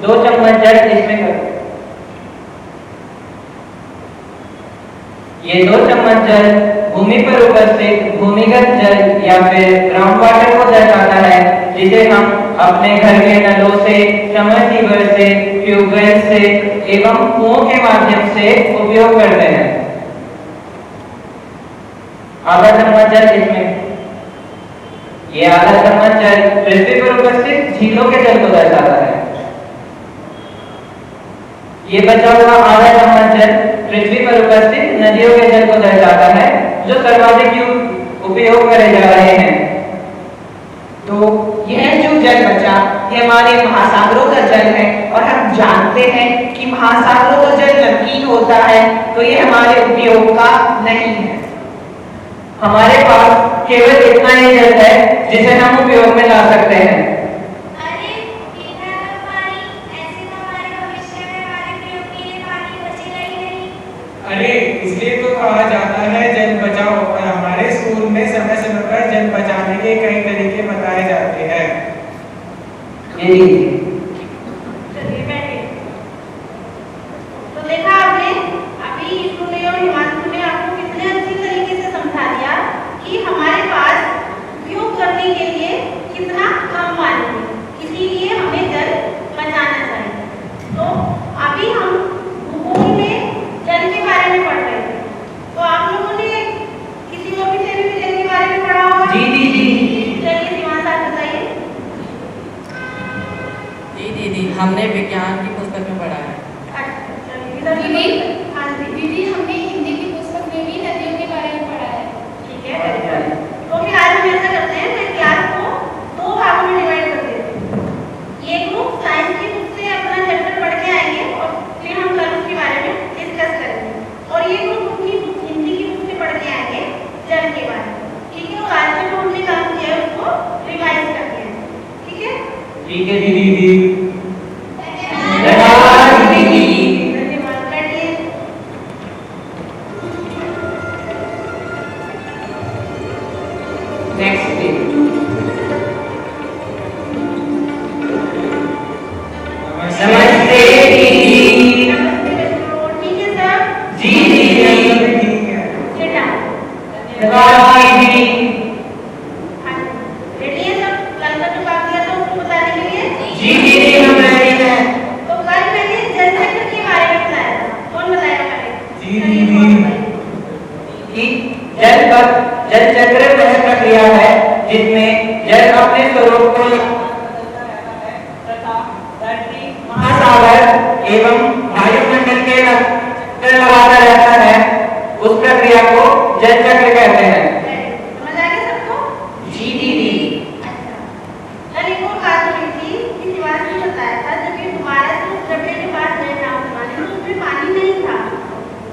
2 चम्मच जल इसमें करो। ये 2 चम्मच जल भूमि पर उपस्थित भूमिगत जल या फिर ग्राउंड वाटर को दर्शाता है, जिसे हम अपने घर के नलों से, समरसीवर से, ट्यूबवेल से एवं कुओं के माध्यम से उपयोग करते हैं। आधा चम्मच जल इसमें, ये आधा चम्मच जल पृथ्वी पर उपस्थित झीलों के जल को दर्शाता है। ये बचा हुआ आधा चम्मच जल पृथ्वी पर उपस्थित नदियों के जल को दर्शाता है, जो सर्वाधिक उपयोग करे जा रहे हैं। तो यह जो जल बचा ये हमारे महासागरों का जल है, और हम जानते हैं कि महासागरों का जल नमकीन होता है, तो ये हमारे उपयोग का नहीं है। हमारे पास केवल इतना ही जल है जिसे हम उपयोग में ला सकते हैं। अरे पीना का पानी, ऐसे तो हमारे भविष्य में हमारे प्रयोग के लिए पानी बचेगा ही नहीं। अरे इसलिए तो कहा जाता है जल बचाओ, और हमारे स्कूल में समय समय पर जल बचाने के कई तरीके बताए जाते हैं। चलिए बैठे। तो देखा आपने, अभी इसने और हिमांशु ने आपको कितने अच्छी तरीके से समझा दिया कि हमारे पास उपयोग करने के लिए कितना कम पानी है, इसीलिए हमें जल बचाना चाहिए। तो अभी हम भूगोल में जल के बारे में पढ़ रहे थे, तो आप लोगों ने किसी और विषय में भी जल के बारे में पढ़ा होगा? जी दीदी। चलिए हिमांशु आप बताइए। जी दीदी, हमने विज्ञान की पुस्तक में पढ़ा है। दीदी, हाँ दीदी, हमने हिंदी की पुस्तक में भी नदियों के बारे में पढ़ा है। ठीक है, तो फिर आज हम ऐसा करते हैं, मैं क्लास को 2 भागों में डिवाइड कर देती हूँ। ये ग्रुप साइंस की बुक से अपना चैप्टर पढ़ के आएंगे और फिर हम कल उसके बारे में डिस्कस करेंगे, और ये ग्रुप अपनी हिंदी की बुक से पढ़ के आएंगे जल के बारे में। ठीक है, और आज जो हमने काम किया है उसको रिवाइज करते हैं। ठीक है, ठीक है दीदी। धन्यवाद दीदी। धन्यवाद, बैठिए। Next day. नमस्ते दीदी। ठीक है सर। जी दीदी। Sit down। धन्यवाद दीदी। हाँ, रेडी है सब? कल का जो काम किया था उसको बताने के लिए? जी दीदी, हम रेडी हैं। तो कल मैंने जल चक्र के बारे में बताया था, कौन बताएगा पहले? जी चलिए, दीदी। कौन बताइए? कि जल चक्र वह प्रक्रिया है जिसमें जल अपने स्वरूप को महासागर एवं वायुमंडल के लगाता रहता है, उस प्रक्रिया को जल चक्र कहते हैं। समझ आ गया सबको? जी दीदी। अच्छा, कल एक और बात हुई थी कि शिवाजी ने बताया था जब ये दोबारा से उस गड्ढे के पास गए नाव चलाने, तो उसमें पानी नहीं था,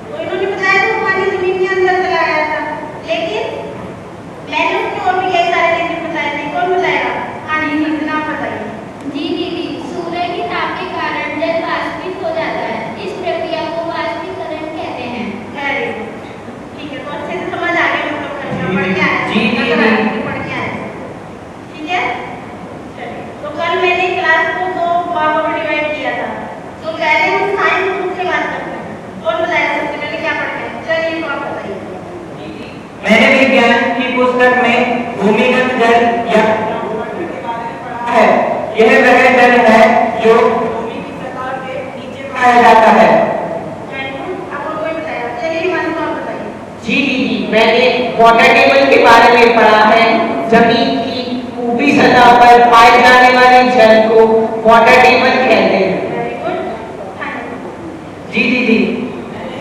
तो इन्होंने बताया था वो पानी जमीन के अंदर चला गया था, लेकिन मैंने उसके और भी कई सारे रीजन बताए थे। कौन बताएगा? हाँ जी, संजना आप बताइए। जी दीदी, सूर्य की ताप के कारण जल वाष्पित हो जाता है, इस प्रक्रिया को वाष्पीकरण कहते हैं। Very good. ठीक है, तो अच्छे से समझ आ गया, मतलब पढ़ के आए। जी, जी, जी। पढ़ के आए। ठीक है, चलिए। तो कल मैंने क्लास को 2 भागों में डिवाइड किया था। तो पहले हम साइंस बुक से बात करते हैं। कौन बताया सबसे पहले क्या पढ़ते हैं? चलिए, तो आप बताइए। मैंने विज्ञान की पुस्तक में भूमिगत जल या है, यह वह जल है जो भूमि की सतह के नीचे पाया जाता है। Very good. आपको कोई बताया? चलिए हिमांशु आप बताइए। जी दीदी, मैंने वाटर टेबल के बारे में पढ़ा है। जमीन की ऊपरी सतह पर पाए जाने वाले जल को वाटर टेबल कहते हैं। Very good. हाँ जी। जी दीदी। Very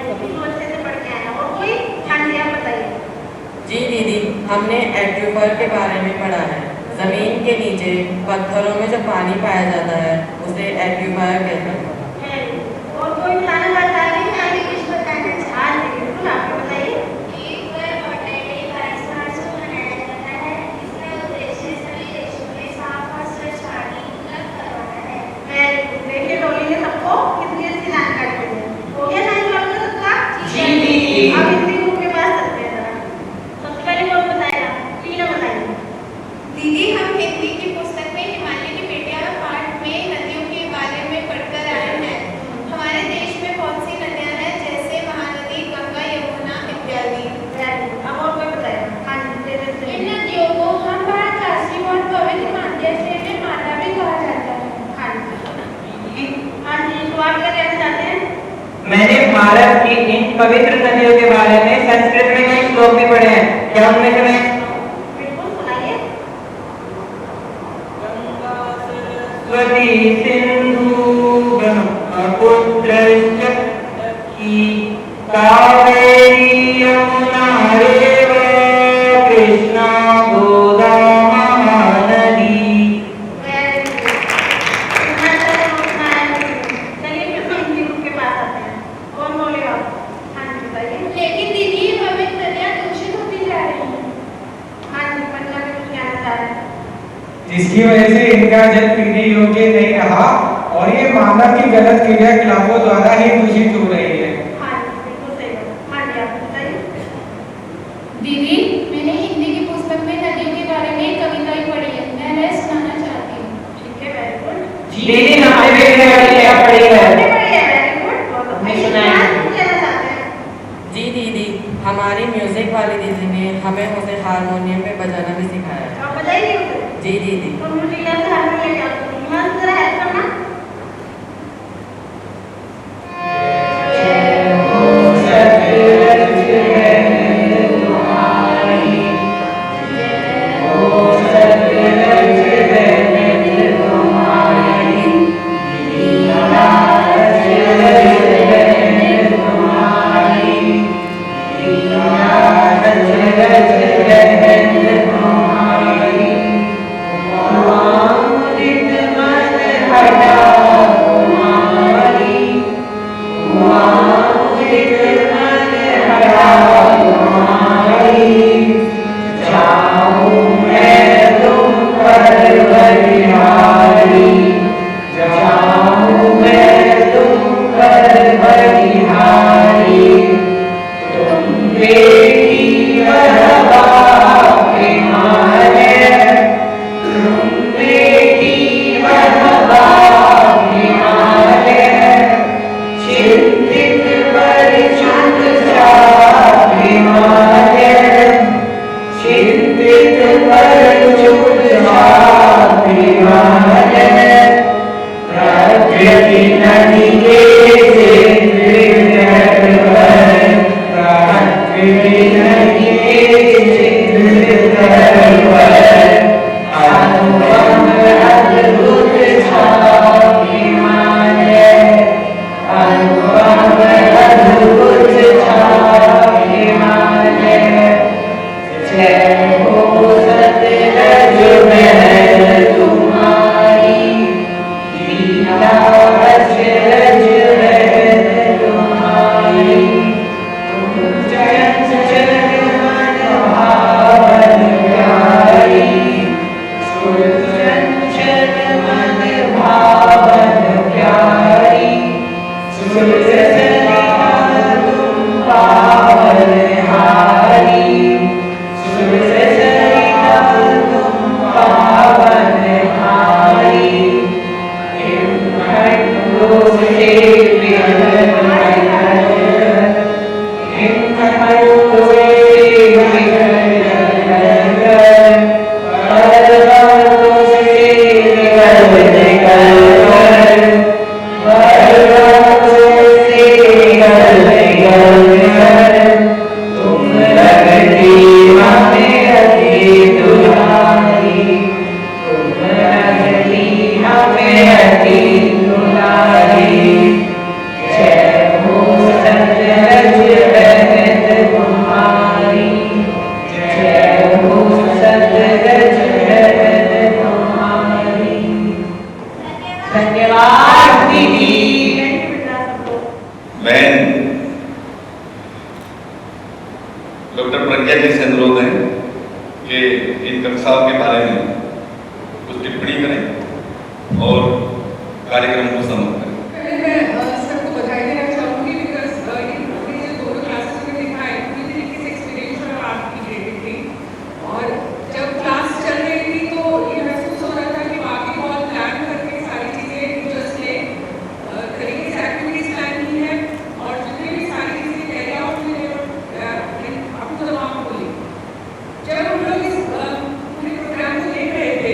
good. इसको अच्छे से पढ़ के आए हैं। और कोई? हाँ जी, आप बताइए। जी दीदी, हमने एक्यूफर के बारे में पढ़ा है। जमीन के नीचे पत्थरों में जो पानी पाया जाता है उसे एक्यूफर कहते हैं। Very good. और कोई बताना चाहता है कि आगे कुछ बताना है? हाँ जी, बिल्कुल, आप बताइए। वाटर टेबल स्मार्ट बनाया जाता है। इसका उद्देश्य सभी देशों में साफ और भारत की इन पवित्र नदियों के बारे में संस्कृत में कई श्लोक भी पढ़े हैं, क्या उनमें से मैं बिल्कुल सुनाइए। सरस्वती सिंधु ब्रह्मपुत्रश्च की कावेरी यमुना एव कृष्णा गोदावरी। चलिए फिर हम हिंदी ग्रुप के पास आते हैं। कौन बोलेगा? हाँ जी बताइए। लेकिन दीदी पवित्र नदियाँ दूषित होती जा रही हैं। हाँ जी मतलब में कुछ कहना चाह रहे हैं। जिसकी वजह से इनका जल पीने योग्य नहीं रहा और ये मानव की गलत क्रियाकलापों द्वारा ही दूषित हो रही है। हाँ जी बिल्कुल सही बात। हाँ जी आप बताइए। दीदी मैंने हिंदी की पुस्तक में नदियों के बारे में एक कविता ही पढ़ी है, मैं वह सुनाना चाहती हूँ। ठीक है वेरी गुड। दीदी हमने भी पढ़ी है, पढ़ी है। आपने पढ़ी है वेरी गुड। बहुत अच्छा। नहीं सुनाई। क्या कहना चाहते हैं? जी दीदी, हमारी म्यूजिक वाली दीदी ने हमें उसे हारमोनियम पे बजाना भी सिखाया है। आप बताइए उसे। जी दीदी। तो मुझे यहाँ से हारमोनियम क्या मस्त जरा हेल्प करना। डॉक्टर प्रज्ञा जी से अनुरोध है कि इन कक्षाओं के बारे में कुछ टिप्पणी करें और कार्यक्रम को समाप्त करें। मैं सबको बधाई देना चाहूँगी बिकॉज ये दोनों क्लासेस में देखा है पूरी तरीके से एक्सपीरियंस और आपकी क्रिएटिविटी और जब क्लास चल रही थी तो ये महसूस हो रहा था कि बाकी बहुत प्लान करके सारी चीज़ें टीचर्स ने तरीके से एक्टिविटीज प्लान की है और जितनी भी सारी चीज़ें कैरी आउट हुई है अप टू द मार्क हुई। जब हम लोग इस पूरे प्रोग्राम को देख रहे थे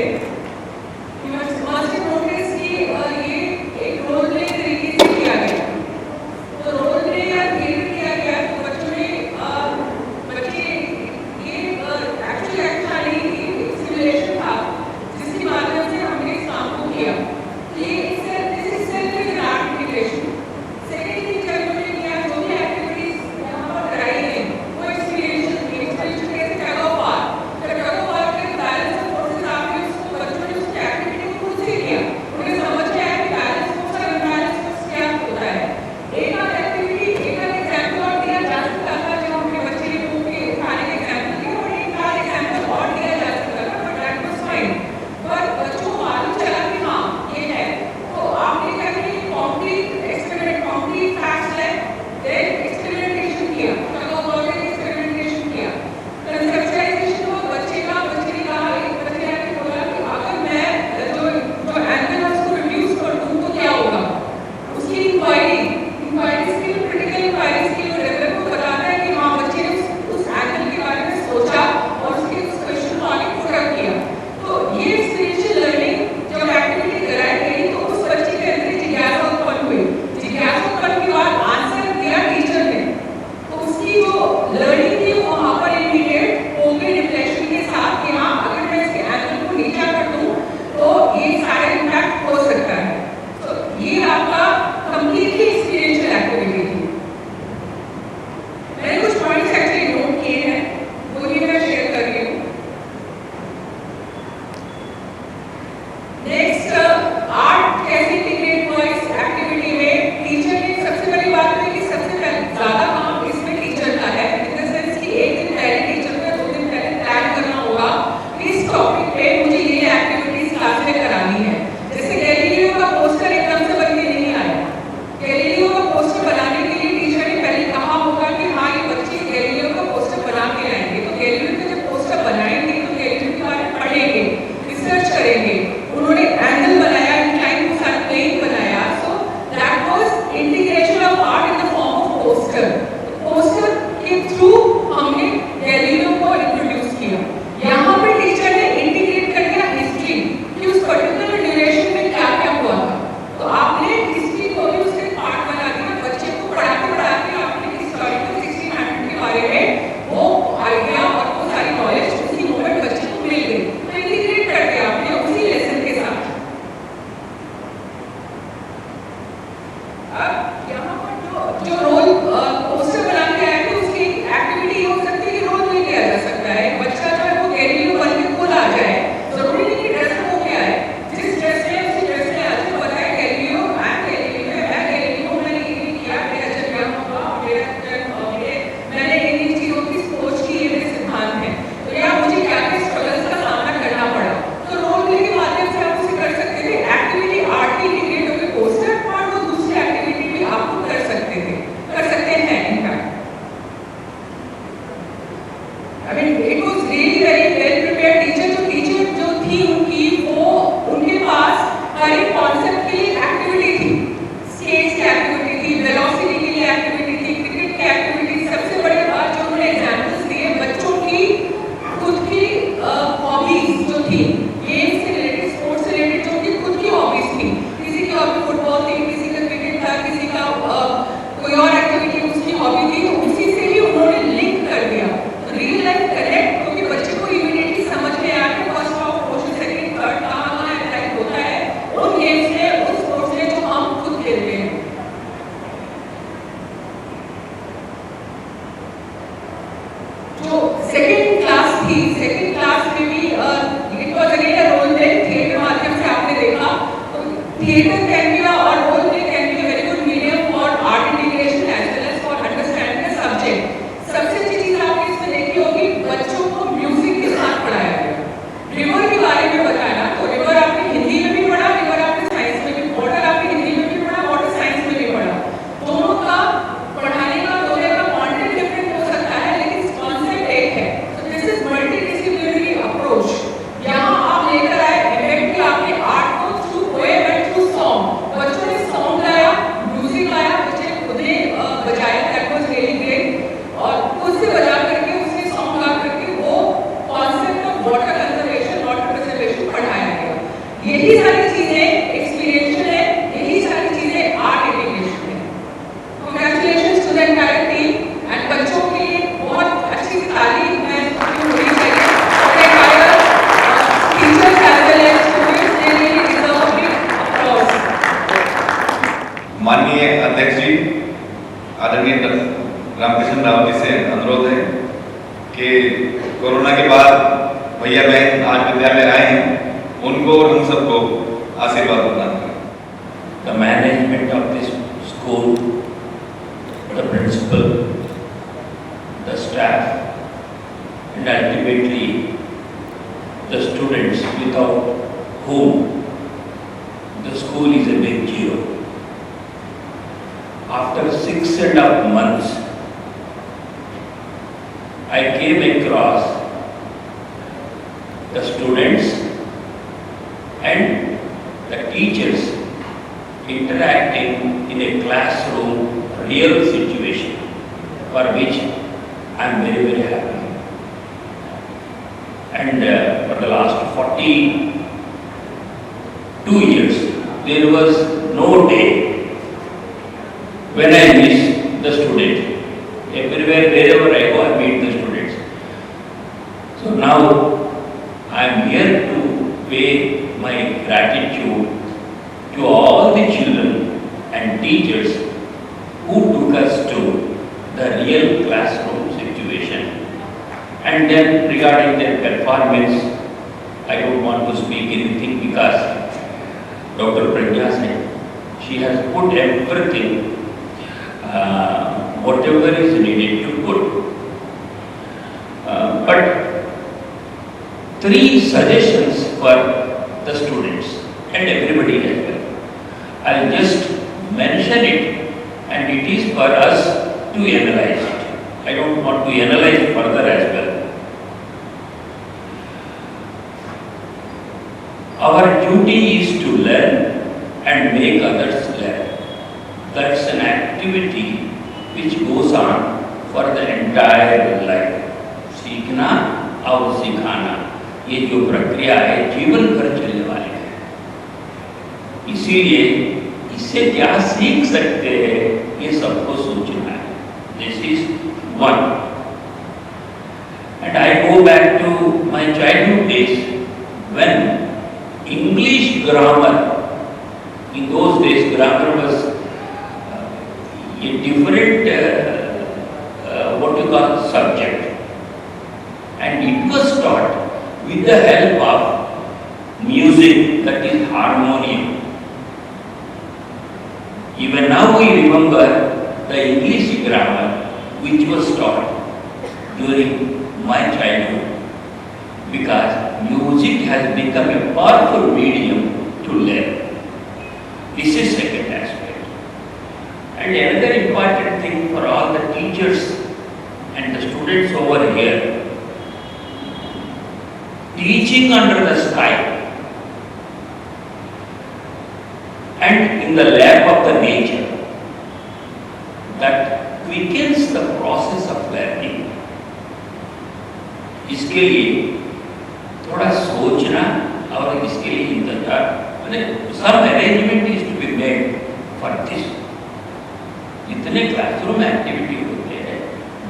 नोटिस कि ये एक role water conservation, water preservation पढ़ाया गया। यही सारी चीजें एक्सपीरियंशियल है, यही सारी चीजें आर्ट इंटीग्रेशन है। Congratulations to the entire team and बच्चों के लिए बहुत अच्छी तालीम है होनी चाहिए। Teachers as well as students they really deserve a big applause. माननीय अध्यक्ष जी, आदरणीय रामकृष्ण राव जी से अनुरोध है कि कोरोना के बाद भैया बहन आज विद्यालय आए हैं, उनको और हम सबको आशीर्वाद प्रदान करें। The management of this school, the principal, the staff, and ultimately the students without whom the school is a big zero. After 6.5 months, I came across the students and the teachers interacting in a classroom real situation, for which I am very, very happy. And for the last 42 years, there was no day when I miss the student. Everywhere, wherever I go, I meet the students. So now I am here to pay my gratitude to all the children and teachers who took us to the real classroom situation. And then regarding their performance, I don't want to speak anything because Dr. Pragya said she has put everything, whatever is needed to put. But 3 suggestions for the students and everybody as well. I'll just mention it and it is for us to analyze it. I don't want to analyze further as well. Our duty is to learn and make others learn. That's an activity which goes on for the entire life. सीखना और सिखाना, ये जो प्रक्रिया है जीवन भर चलने वाली है। इसीलिए इससे क्या सीख सकते हैं ये सबको सोचना है। This is one. And I go back to my childhood days when English grammar, in those days grammar was a different what you call subject, and it was taught with the help of music, that is harmonium. Even now we remember the English grammar which was taught during my childhood, because music has become a powerful medium to learn. This is second aspect. And another important thing for all the teachers and the students over here, teaching under the sky and in the lap of the nature, that quickens the process of learning. इसके लिए थोड़ा सोचना और इसके लिए इंतजार, मैंने some arrangement is to be made for this. जितने क्लासरूम एक्टिविटी होते हैं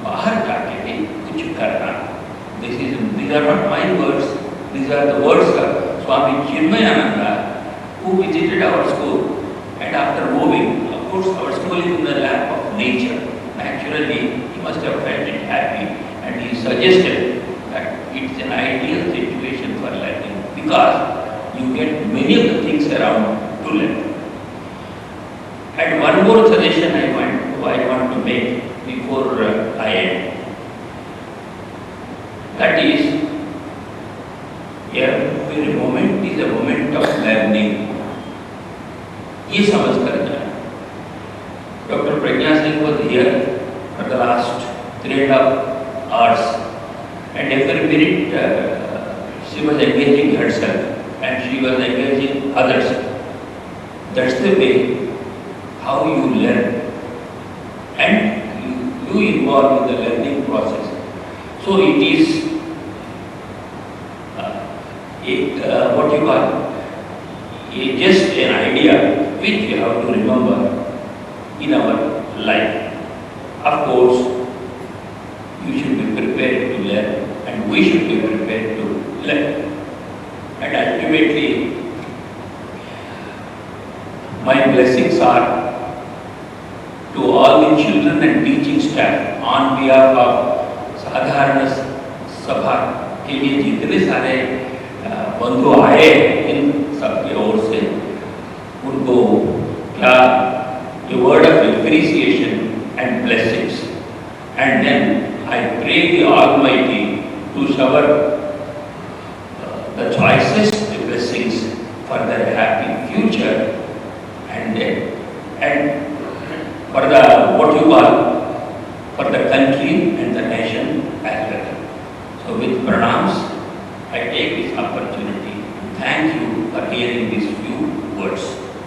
बाहर जाके भी कुछ करना. These are not my words. These are the words of Swami Chinmayananda, who visited our school, and after moving, of course, our school is in the lap of nature. Naturally, he must have felt it happy, and he suggested that it's an ideal situation for learning because you get many of the things around to learn. And one more suggestion I want to make before I end. That is, every moment is a moment of learning. ये समझ कर जाए. Dr. Pragya Singh was here for the last 3.5 hours, and every minute she was engaging herself and she was engaging others. That's the way how you learn, and you involve in the learning process. So it is what you call, just an idea which we have to remember in our life. Of course, you should be prepared to learn, and we should be prepared to learn. And ultimately, my blessings are to all the children and teaching staff on behalf of साधारण सभा के लिए जितने सारे बंधु आए इन सबके ओर से उनको क्या a word of appreciation and blessings, and then I pray the Almighty to shower the choicest blessings for their happy future and for the what you call for the country and the nation as well. So with pranams, I take this opportunity to thank you for hearing this